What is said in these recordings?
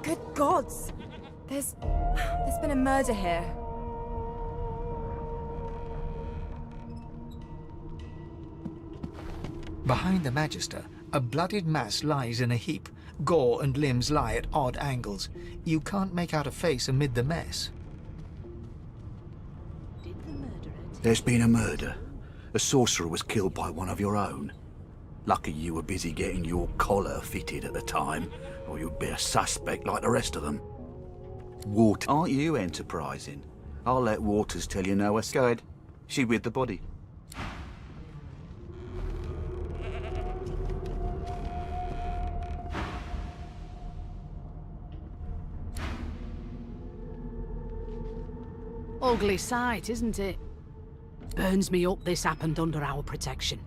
Good gods! There's been a murder here. Behind the Magister, a bloodied mass lies in a heap. Gore and limbs lie at odd angles. You can't make out a face amid the mess. There's been a murder. A sorcerer was killed by one of your own. Lucky you were busy getting your collar fitted at the time, or you'd be a suspect like the rest of them. Water, aren't you enterprising? I'll let Waters tell you no. Go ahead. She with the body. Ugly sight, isn't it? Burns me up this happened under our protection.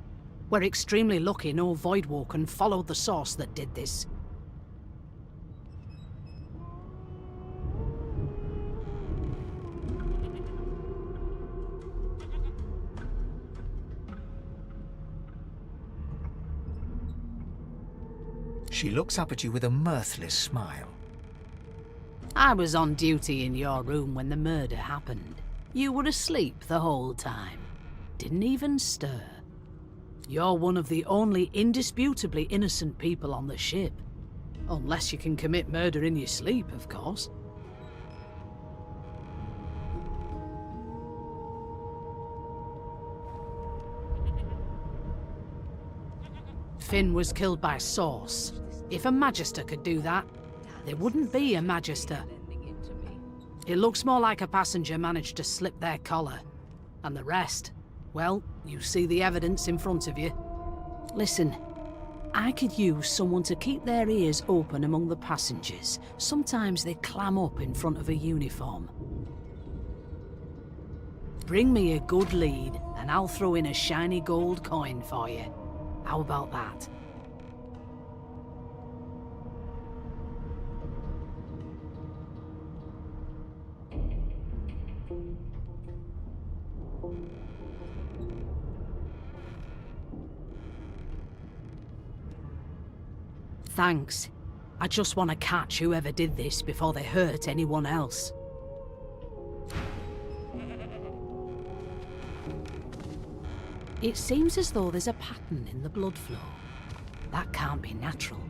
We're extremely lucky no Voidwalker followed the source that did this. She looks up at you with a mirthless smile. I was on duty in your room when the murder happened. You were asleep the whole time. Didn't even stir. You're one of the only indisputably innocent people on the ship. Unless you can commit murder in your sleep, of course. Finn was killed by Source. If a Magister could do that, there wouldn't be a Magister. It looks more like a passenger managed to slip their collar. And the rest, well, you see the evidence in front of you. Listen, I could use someone to keep their ears open among the passengers. Sometimes they clam up in front of a uniform. Bring me a good lead, and I'll throw in a shiny gold coin for you. How about that? Thanks. I just want to catch whoever did this before they hurt anyone else. It seems as though there's a pattern in the blood flow. That can't be natural.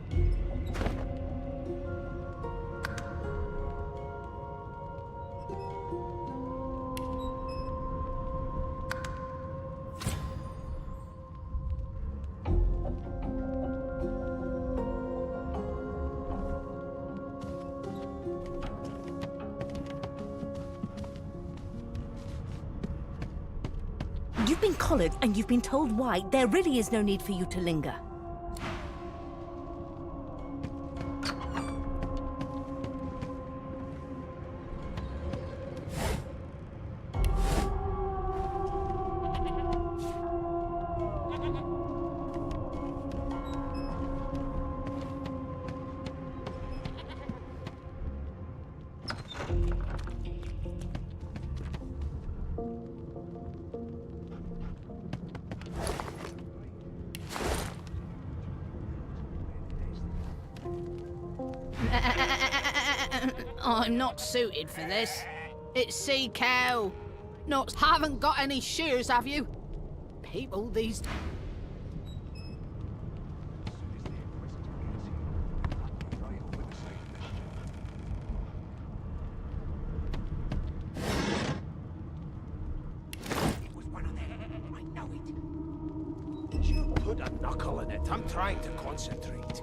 You've been collared and you've been told why. There really is no need for you to linger. I'm not suited for this. It's sea cow. Nuts, haven't got any shears, have you? People these... You put a knuckle in it. I'm trying to concentrate.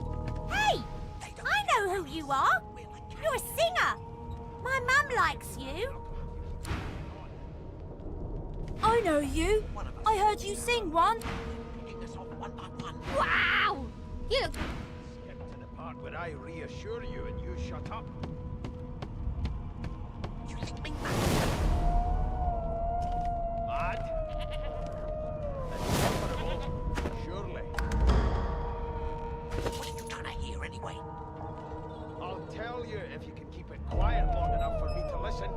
Hey! I know who you are. You're a singer. My mum likes you. I know you. I heard you sing one. Wow! You... Skip to the part where I reassure you and you shut up. You lick me back. Lad? Insufferable. Surely. What are you trying to hear anyway? I'll tell you if you can keep it quiet long enough for me to listen.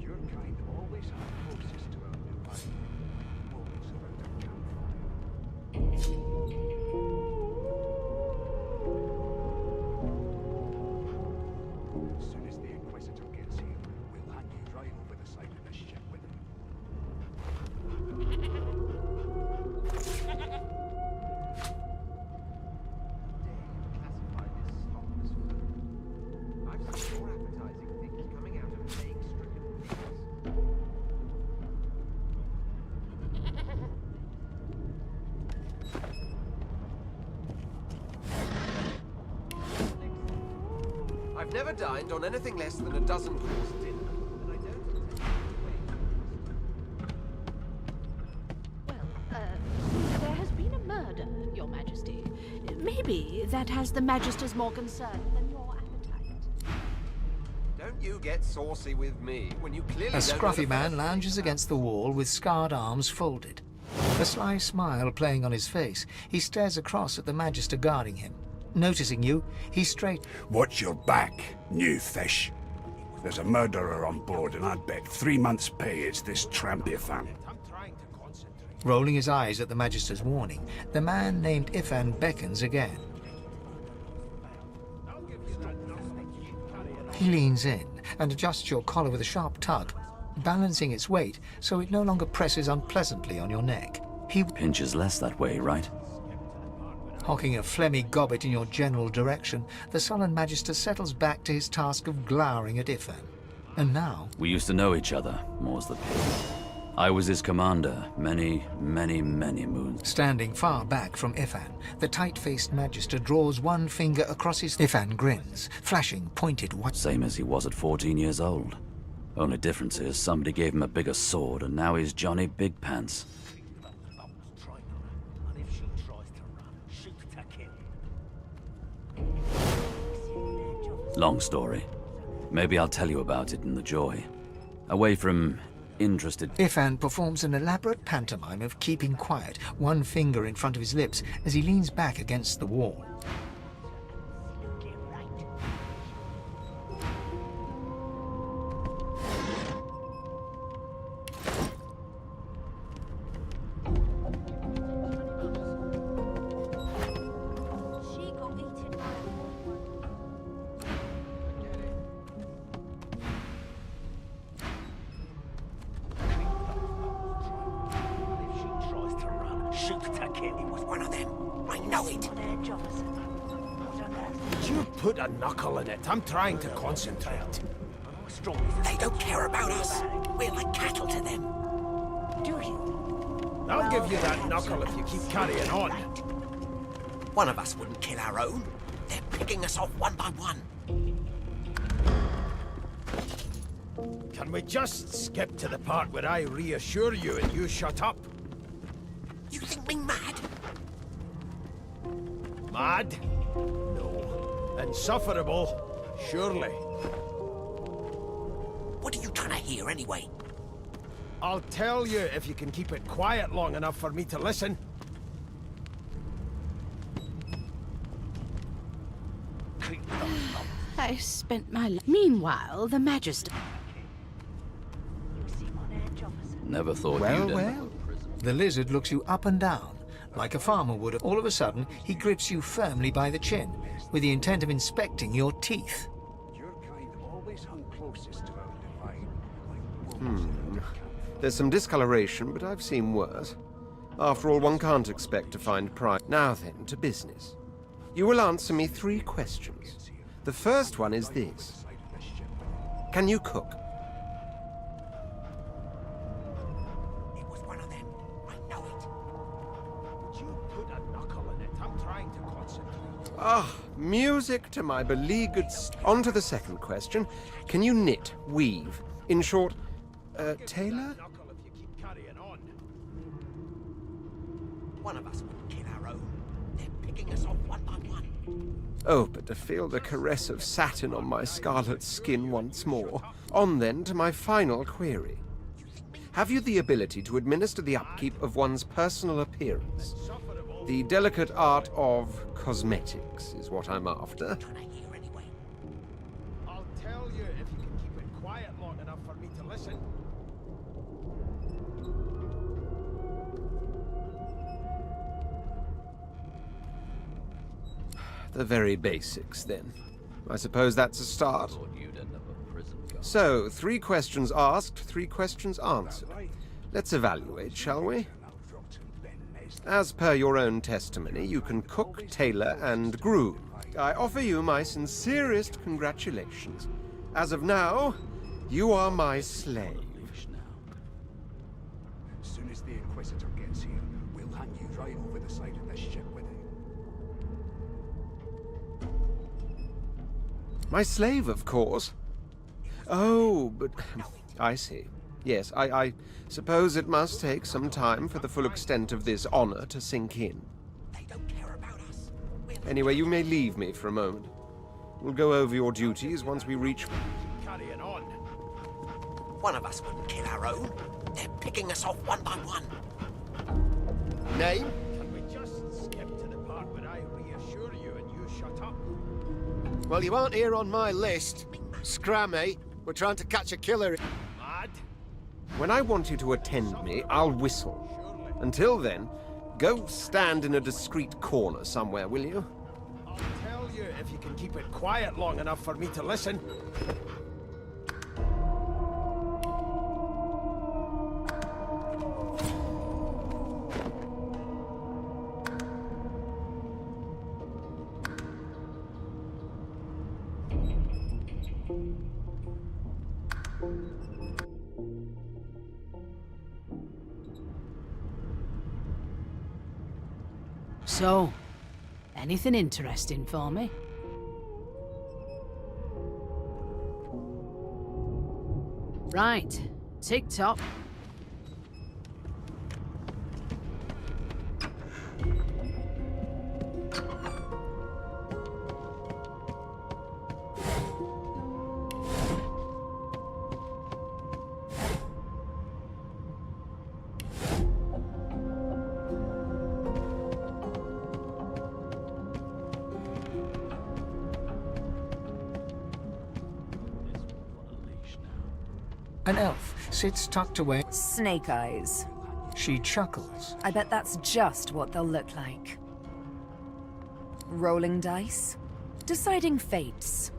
Your kind always are closest to our divine moments around a campfire. As soon as the Inquisitor gets here, we'll hand you right over the side of this ship with him. I've seen more appetizing things coming out of plague-stricken fields. I've never dined on anything less than a dozen-course dinner, and I don't intend to wait. Well, there has been a murder, Your Majesty. Maybe that has the Magisters more concerned than your appetite. Don't you get saucy with me when you clearly A don't know scruffy the man first lounges thing against the wall with scarred arms folded. A sly smile playing on his face, he stares across at the Magister guarding him. Noticing you, he straight. Watch your back, new fish. There's a murderer on board, and I'd bet 3 months' pay it's this tramp you found. I'm trying to concentrate. Rolling his eyes at the Magister's warning, the man named Ifan beckons again. I'll give you that nothing. Keep carrying on. He leans in and adjusts your collar with a sharp tug, balancing its weight so it no longer presses unpleasantly on your neck. He Pinches less that way, right? hocking a phlegmy gobbet in your general direction, the sullen Magister settles back to his task of glowering at Ifan. And now, We used to know each other, more's the pity. I was his commander many moons. standing far back from Ifan, the tight-faced Magister draws one finger across his... Ifan grins, flashing pointed what... Same as he was at 14 years old. Only difference is somebody gave him a bigger sword, and now he's Johnny Big Pants. And if she tries to run, shoot to kill. Long story. Maybe I'll tell you about it in the joy. Away from interested... Ifan performs an elaborate pantomime of keeping quiet, one finger in front of his lips as he leans back against the wall. She got eaten by a wolf. And if she tries to run, shoot to kill. It was one of them. I know it. Would you put a knuckle in it? I'm trying to concentrate. They don't care about us. We're like cattle to them. Do you? I'll give you that knuckle if you keep carrying on. One of us wouldn't kill our own. They're picking us off one by one. Can we just skip to the part where I reassure you and you shut up? You think me mad? Mad? No. Insufferable? Surely. What are you trying to hear anyway? I'll tell you if you can keep it quiet long enough for me to listen. I spent my life... Meanwhile, the Magister... Never thought Well, you'd end well. up in prison. The lizard looks you up and down, like a farmer would. All of a sudden, he grips you firmly by the chin, with the intent of inspecting your teeth. Your kind always hung closest to our divine. There's some discoloration, but I've seen worse. After all, one can't expect to find pride. Now then, to business. You will answer me 3 questions. The first one is this. Can you cook? It was one of them. I know it. Would you put a knuckle in it? I'm trying to concentrate. Ah, music to my beleaguered... On to the second question. Can you knit, weave? In short, tailor? Knuckle if you keep carrying on. One of us wouldn't kill our own. They're picking us off one by one. Oh, but to feel the caress of satin on my scarlet skin once more. On then to my final query. Have you the ability to administer the upkeep of one's personal appearance? The delicate art of cosmetics is what I'm after. Trying to hear anyway. I'll tell you if you can keep it quiet long enough for me to listen. The very basics, then. I suppose that's a start. So, 3 questions asked, 3 questions answered. Let's evaluate, shall we? As per your own testimony, you can cook, tailor, and groom. I offer you my sincerest congratulations. As of now, you are my slave. As soon as the Inquisitor gets here, we'll hang you right over the side of this ship with him. My slave, of course. Oh, but I see. Yes, I suppose it must take some time for the full extent of this honor to sink in. They don't care about us. Anyway, you may leave me for a moment. We'll go over your duties once we reach... Carrying on. One of us wouldn't kill our own. They're picking us off one by one. Name? Can we just skip to the part where I reassure you and you shut up? Well, you aren't here on my list. Scram, eh? We're trying to catch a killer. Mad? When I want you to attend me, I'll whistle. Until then, go stand in a discreet corner somewhere, will you? I'll tell you if you can keep it quiet long enough for me to listen. So, anything interesting for me? Right, tick-tock. An elf sits tucked away. Snake eyes. She chuckles. I bet that's just what they'll look like. Rolling dice. Deciding fates.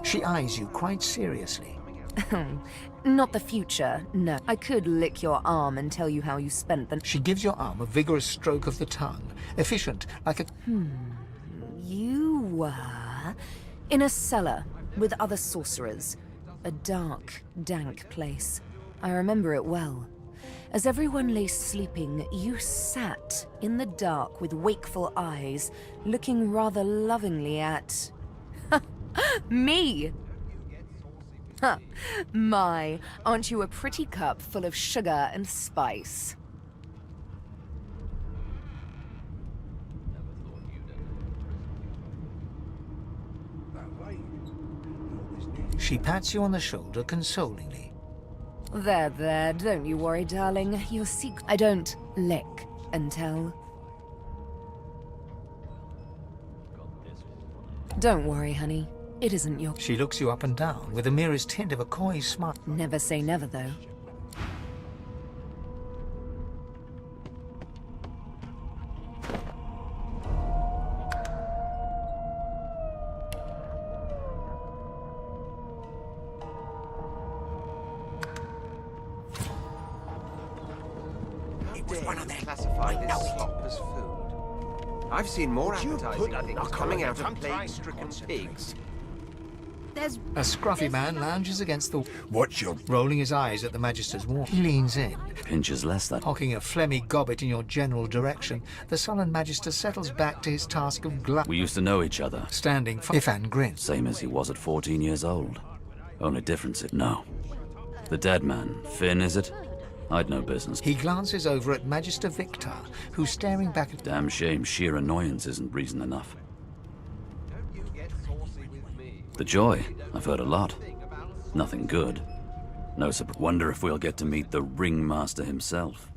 She eyes you quite seriously. Not the future, no. I could lick your arm and tell you how you spent the... She gives your arm a vigorous stroke of the tongue, efficient, like a... You were in a cellar with other sorcerers. A dark, dank place. I remember it well. As everyone lay sleeping, you sat in the dark with wakeful eyes, looking rather lovingly at... me! Huh. My, aren't you a pretty cup full of sugar and spice? She pats you on the shoulder consolingly. There, don't you worry, darling. Your secret... I don't lick and tell. Don't worry, honey. It isn't your... She looks you up and down with the merest hint of a coy smile. Never say never, though. Classify this slop as food. I've seen more appetizing things coming out of plague-stricken pigs. There's... A scruffy man lounges against the... What's your... Rolling his eyes at the Magister's wall. He leans in. Pinches less that. Cocking a phlegmy gobbet in your general direction, the sullen Magister settles back to his task of We used to know each other. standing for... Ifan grins. Same as he was at 14 years old. Only difference is... No. The dead man. Finn, is it? I'd no business. He glances over at Magister Victor, who's staring back at... Damn shame sheer annoyance isn't reason enough. The joy. I've heard a lot. Nothing good. No surprise. Wonder if we'll get to meet the ringmaster himself.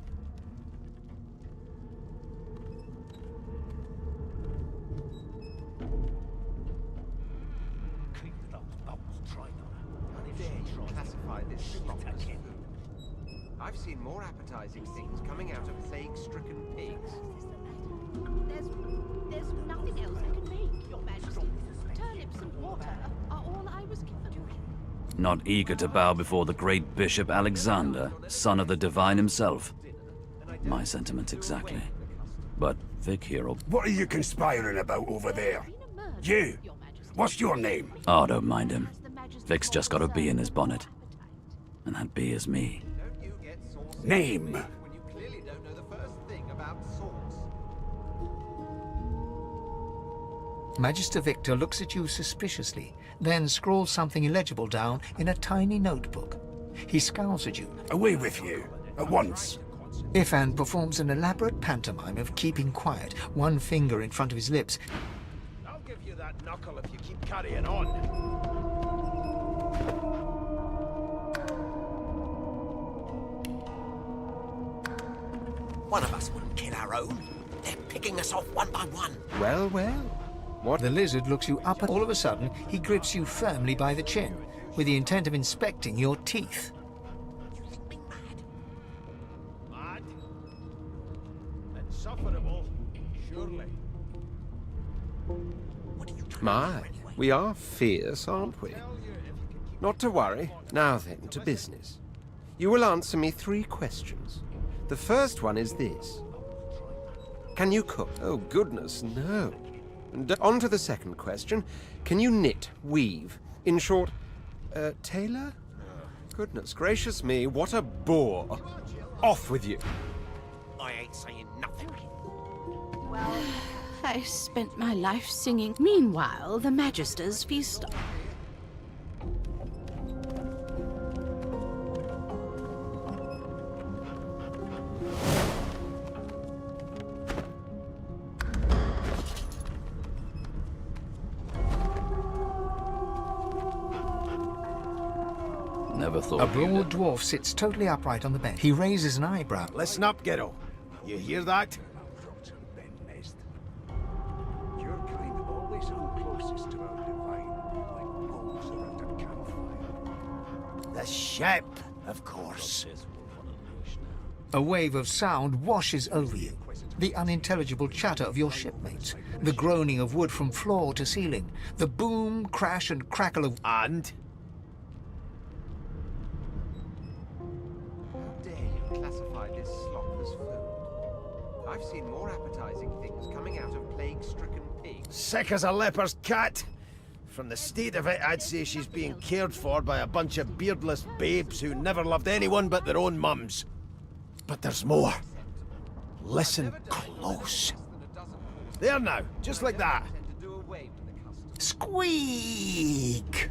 more appetizing things coming out of plague-stricken pigs. There's nothing else I can make, Your Majesty. Turnips and water are all I was given. Not eager to bow before the great Bishop Alexander, son of the Divine himself. My sentiments exactly. But Vic here will... What are you conspiring about over there? You! What's your name? Oh, don't mind him. Vic's just got a bee in his bonnet. And that bee is me. Name? Magister Victor looks at you suspiciously, then scrawls something illegible down in a tiny notebook. He scowls at you. Away with you, at once. Ifan performs an elaborate pantomime of keeping quiet, one finger in front of his lips. I'll give you that knuckle if you keep carrying on. One of us wouldn't kill our own. They're picking us off one by one. Well, well. What? The lizard looks you up and all of a sudden he grips you firmly by the chin, with the intent of inspecting your teeth. You think me mad? Mad? Insufferable, surely. What are you trying My, to do anyway? we are fierce, aren't we? Not to worry. Now then, to business. You will answer me 3 questions. The first one is this. Can you cook? Oh, goodness, no. And on to the second question. Can you knit, weave? In short, tailor? Goodness gracious me, what a bore. Off with you. I ain't saying nothing. Well, I spent my life singing. Meanwhile, the Magisters feast. Never thought A broad dwarf sits totally upright on the bench. He raises an eyebrow. Listen up, Ghetto. You hear that? Your kind always hung closest to our divine, like wolves around a campfire. The ship, of course. A wave of sound washes over you. The unintelligible chatter of your shipmates. The groaning of wood from floor to ceiling. The boom, crash and crackle of... And? How dare you classify this slop as food? I've seen more appetizing things coming out of plague-stricken pigs. Sick as a leper's cat. From the state of it, I'd say she's being cared for by a bunch of beardless babes who never loved anyone but their own mums. But there's more. Listen close. There now, just like that. Squeak!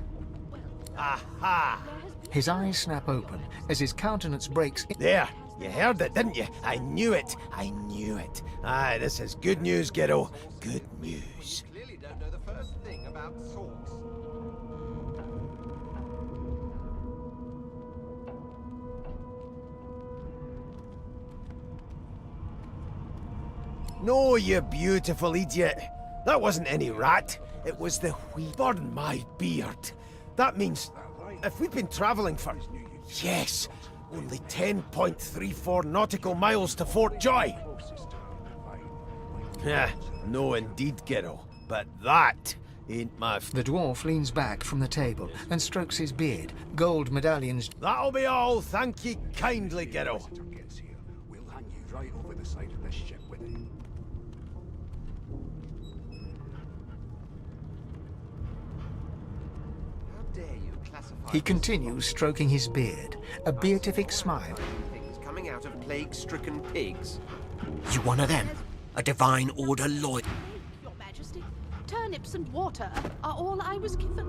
Aha! His eyes snap open as his countenance breaks. There, you heard it, didn't you? I knew it. I knew it. Aye, this is good news, Ghetto. Good news. Clearly don't know the first thing about sauce. No, you beautiful idiot. That wasn't any rat. It was the wee... Burn my beard. That means if we'd been travelling for... Yes, only 10.34 nautical miles to Fort Joy. Yeah, no indeed, Ghetto. But that ain't my... The dwarf leans back from the table and strokes his beard. Gold medallions... That'll be all. Thank ye kindly, Ghetto. We'll hang you right over the side of this ship with it. How dare you classify He continues stroking his beard, a beatific smile. things coming out of plague-stricken pigs? You one of them? A divine order lawyer? Your Majesty, turnips and water are all I was given.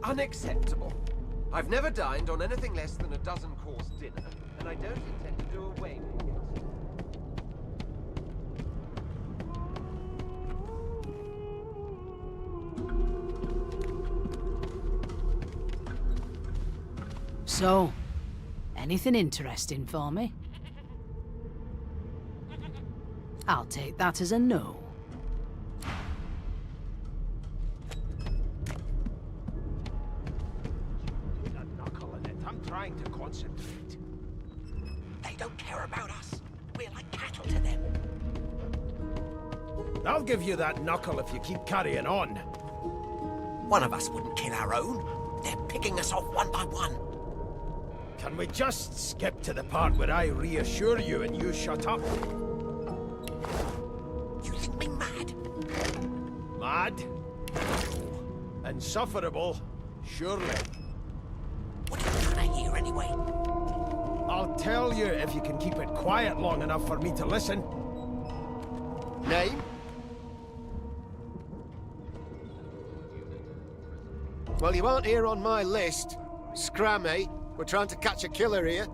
Unacceptable. I've never dined on anything less than a dozen-course dinner, and I don't intend to do away with it. So, anything interesting for me? I'll take that as a no. With a knuckle in it, I'm trying to concentrate. They don't care about us. We're like cattle to them. I'll give you that knuckle if you keep carrying on. One of us wouldn't kill our own. They're picking us off one by one. Can we just skip to the part where I reassure you and you shut up? You think me mad? Mad? Insufferable? Surely. What are you trying to hear anyway? I'll tell you if you can keep it quiet long enough for me to listen. Name? Well, you aren't here on my list. Scrammy. We're trying to catch a killer here.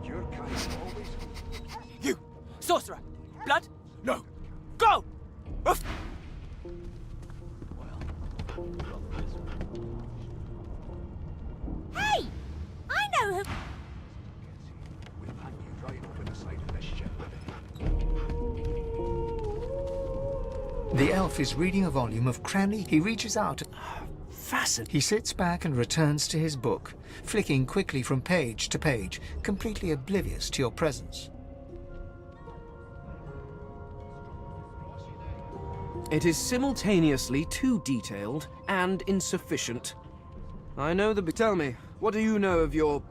Your kind always... You! Sorcerer! Blood? No! Go! Oof. Hey! I know who... We'll hang you right over the side of this ship. The elf is reading a volume of Cranley. He reaches out. Fascinating. He sits back and returns to his book, flicking quickly from page to page, completely oblivious to your presence. It is simultaneously too detailed and insufficient. I know the... Tell me, what do you know of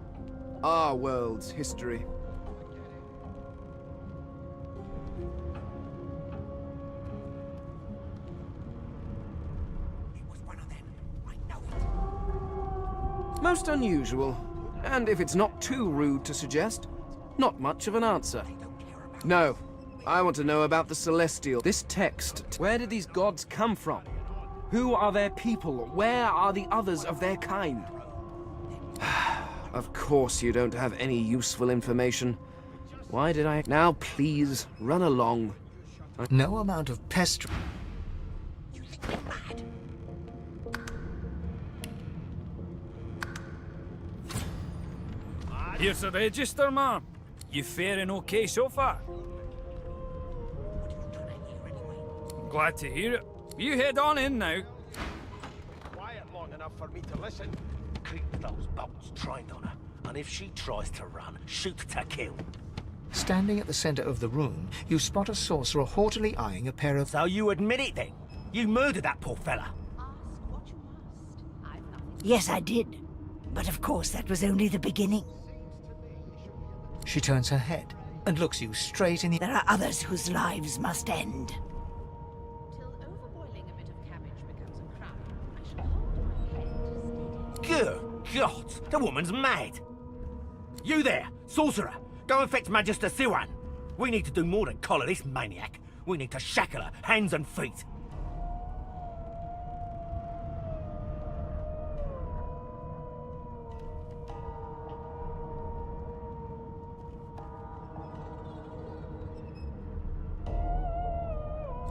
our world's history? Most unusual, and if it's not too rude to suggest, not much of an answer. No, I want to know about the Celestial. This text, where did these gods come from? Who are their people? Where are the others of their kind? Of course you don't have any useful information. Why did I... Now please, run along. No amount of pestering. You think me mad? Here's the register, ma'am. You faring okay so far? I'm glad to hear it. You head on in now. Quiet long enough for me to listen. Keep those bolts trained on her, and if she tries to run, shoot to kill. Standing at the center of the room, you spot a sorcerer haughtily eyeing a pair of... So you admit it then? You murdered that poor fella? Yes, I did. But of course, that was only the beginning. She turns her head and looks you straight in the... There are others whose lives must end. Good God, the woman's mad. You there, sorcerer, go and fetch Magister Siwan. We need to do more than collar this maniac. We need to shackle her, hands and feet.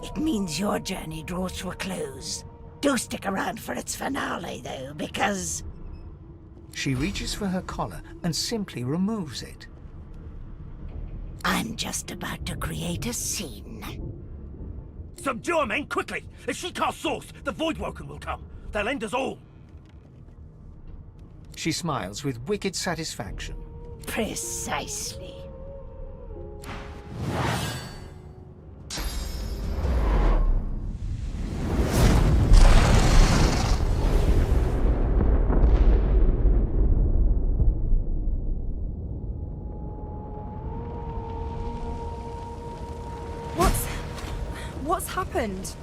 It means your journey draws to a close. Do stick around for its finale, though, because... She reaches for her collar and simply removes it. I'm just about to create a scene. Subdue her, men, quickly! If she casts Source, the Voidwoken will come. They'll end us all. She smiles with wicked satisfaction. Precisely. What's happened?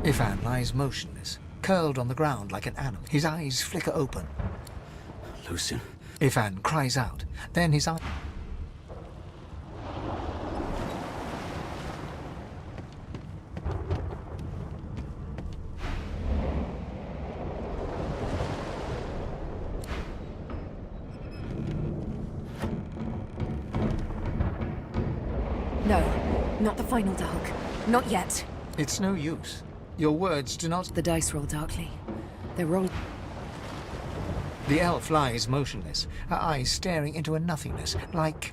Ifan lies motionless, curled on the ground like an animal. His eyes flicker open. Lucian. Ifan cries out, then his eye... No, not the final dark. Not yet. It's no use. Your words do not... The dice roll darkly. They're rolled... The elf lies motionless, her eyes staring into a nothingness, like...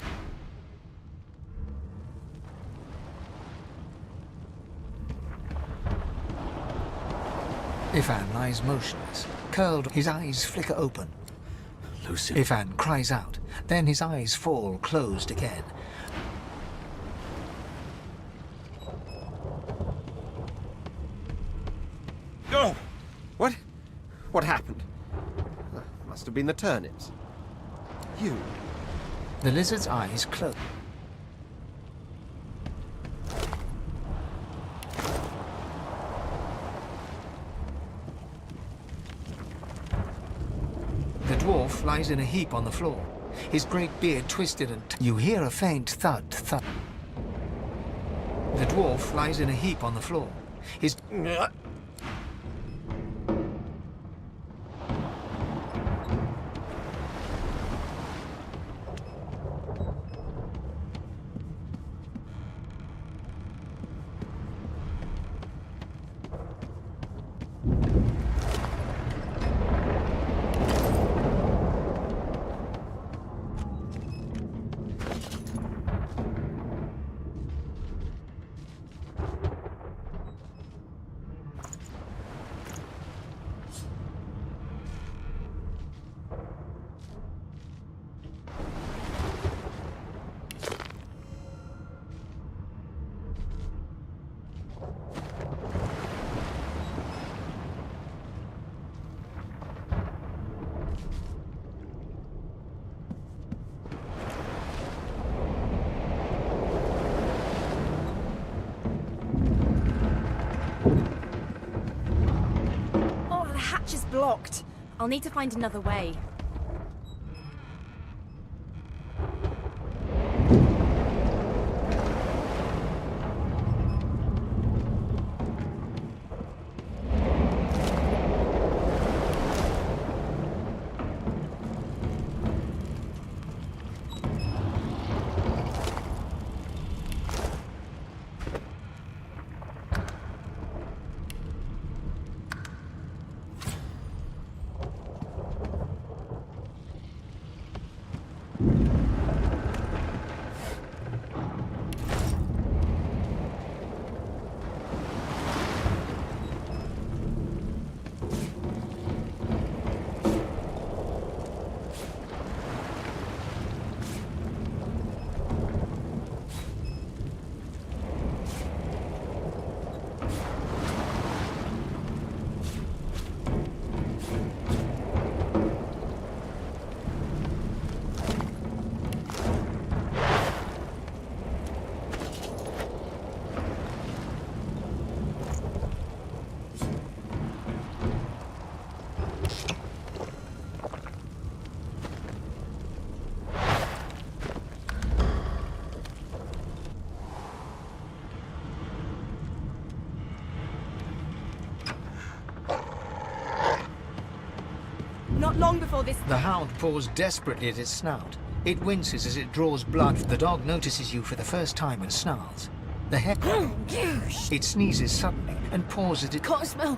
Ifan lies motionless, curled, his eyes flicker open. Lucian. Ifan cries out, then his eyes fall closed again. Oh! What? What happened? Must have been the turnips. You. The lizard's eyes close. The dwarf lies in a heap on the floor, his great beard twisted and... You hear a faint thud, thud. The dwarf lies in a heap on the floor, his... Oh, the hatch is blocked. I'll need to find another way. Not long before this... The hound paws desperately at its snout. It winces as it draws blood. The dog notices you for the first time and snarls. The head... It sneezes suddenly and paws at it... Can't smell.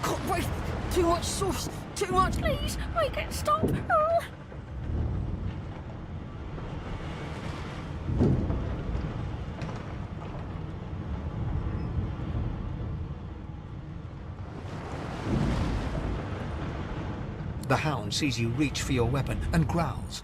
Can't breathe. Too much sauce. Too much. Please, make it stop. The hound sees you reach for your weapon and growls.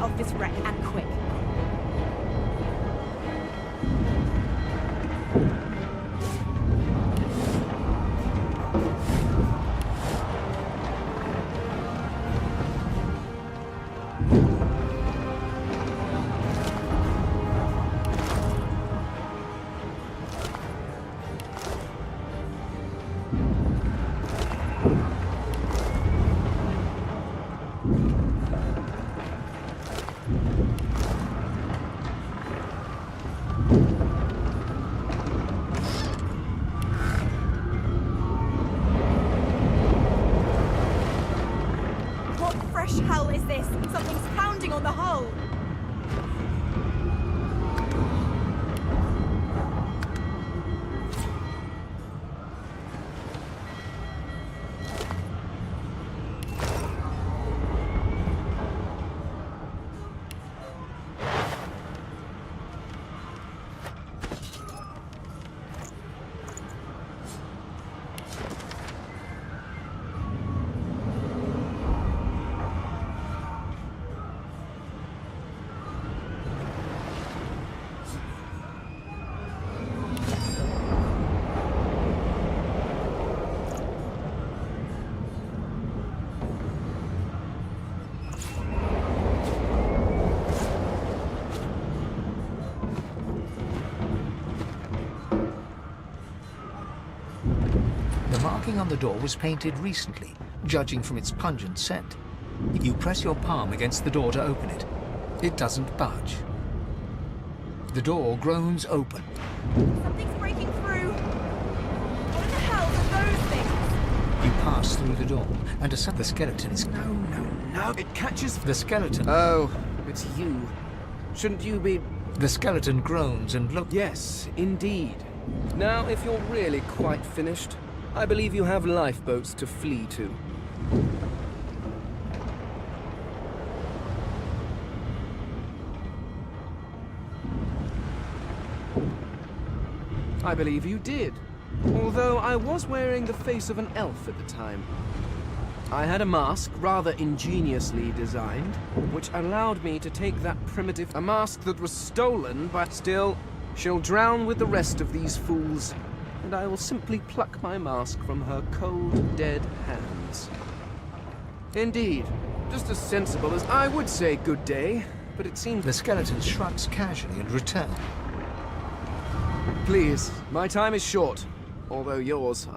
get off this wreck and quick. Hell is this? Something's pounding on the hull! The marking on the door was painted recently, judging from its pungent scent. You press your palm against the door to open it. It doesn't budge. The door groans open. Something's breaking through! What in the hell are those things? You pass through the door, and the skeleton is... No, it catches... The skeleton... Oh, it's you. Shouldn't you be... The skeleton groans and looks... Yes, indeed. Now, if you're really quite finished, I believe you have lifeboats to flee to. I believe you did, although I was wearing the face of an elf at the time. I had a mask, rather ingeniously designed, which allowed me to take that primitive... A mask that was stolen, but still, she'll drown with the rest of these fools, and I will simply pluck my mask from her cold, dead hands. Indeed, just as sensible as I would say good day, but it seems... The skeleton shrugs casually and returns. Please, my time is short, although yours...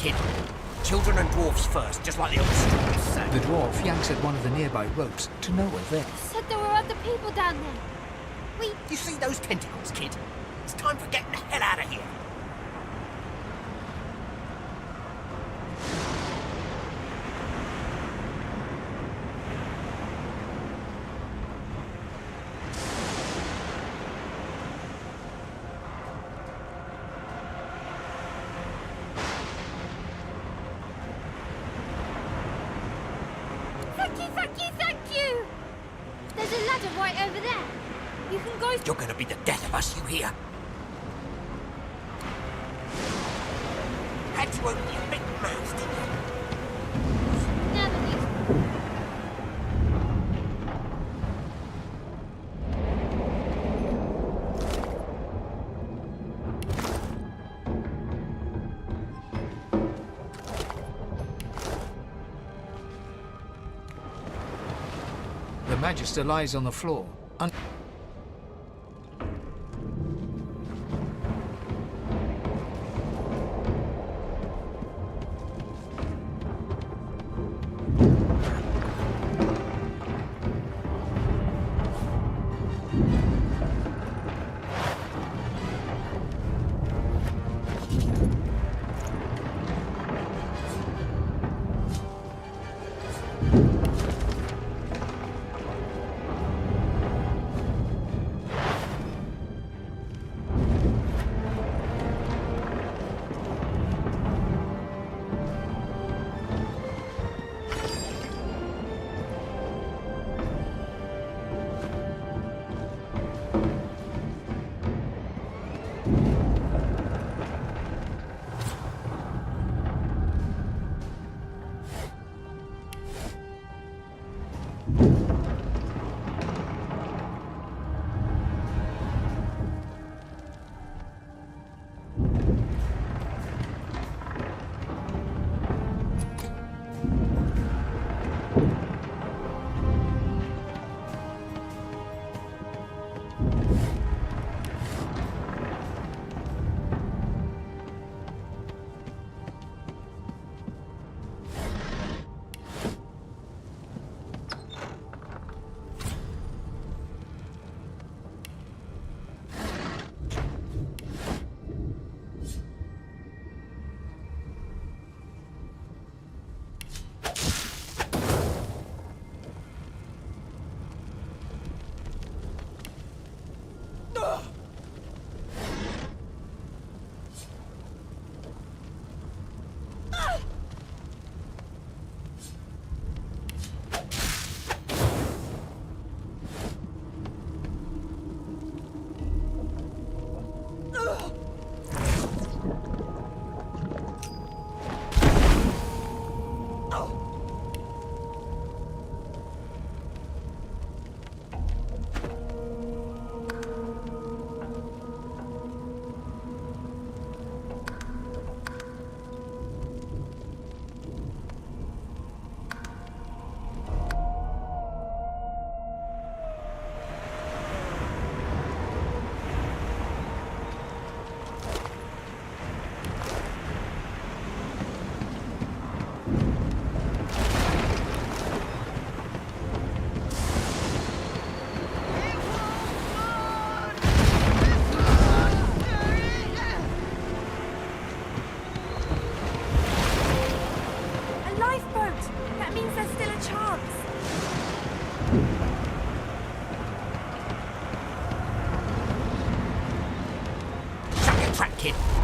kid. Children and dwarfs first, just like the old stories say. The dwarf yanks at one of the nearby ropes to no avail. Said there were other people down there. You see those tentacles, kid? It's time for getting the hell out of here. Thank you! There's a ladder right over there. You can go... You're gonna be the death of us, you hear? Had to open your big mouth, didn't you? Never knew. The Magister lies on the floor.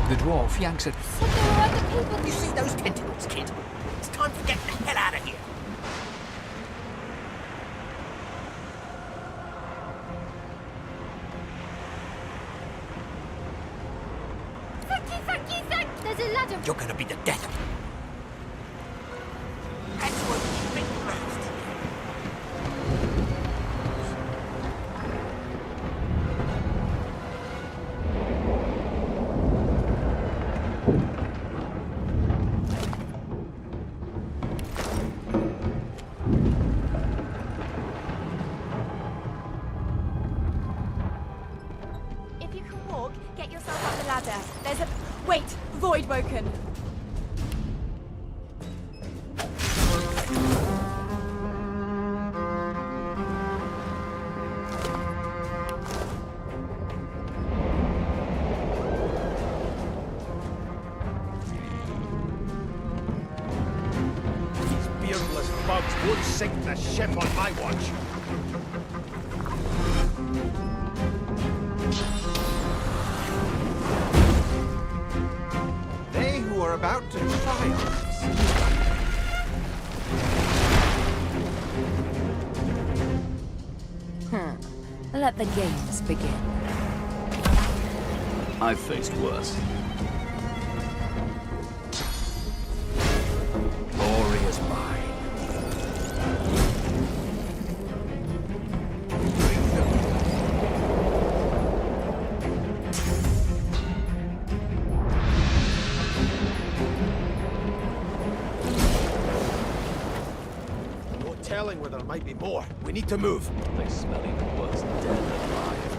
The dwarf yanks at... Said there were other people... You see those tentacles, kid? It's time for getting the hell out of here. Thank you! There's a ladder... You're gonna be the death of me. Had to open your big mouth, didn't you? If you can walk, get yourself up the ladder. There's a... Wait! Void woken! sink the ship on my watch. They who are about to triumph. Let the games begin. I've faced worse. Glory is mine. No telling where there might be more. We need to move. They smell even worse dead than alive.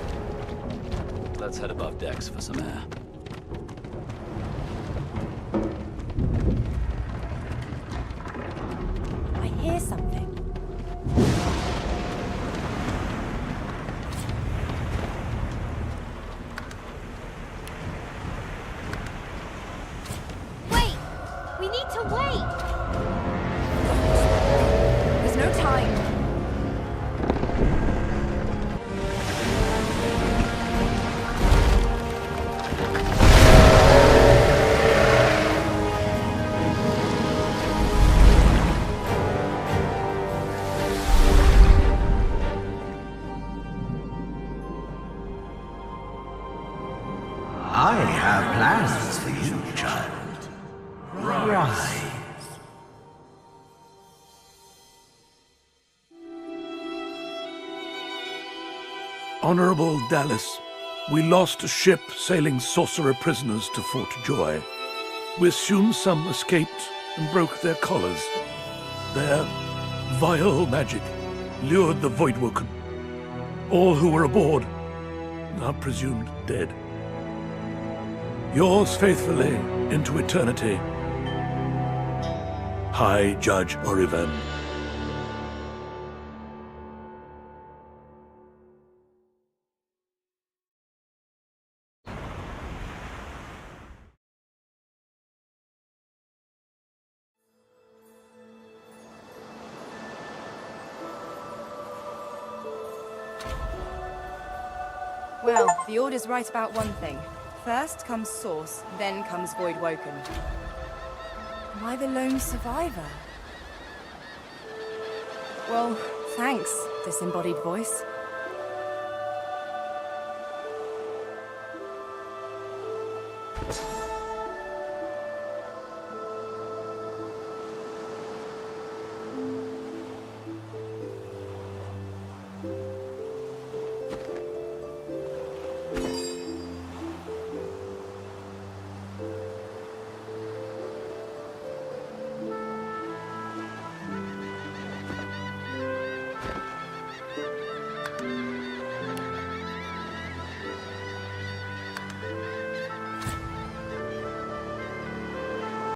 Let's head above decks for some air. I hear something. Wait! We need to wait! There's no time. I have plans for you, child. Rise. Honorable Dallas, we lost a ship sailing sorcerer prisoners to Fort Joy. We assume some escaped and broke their collars. Their vile magic lured the Voidwoken. All who were aboard are presumed dead. Yours faithfully into eternity, High Judge Oriven. Well, the Order's right about one thing. First comes Source, then comes Voidwoken. Am I the lone survivor? Well, thanks, disembodied voice.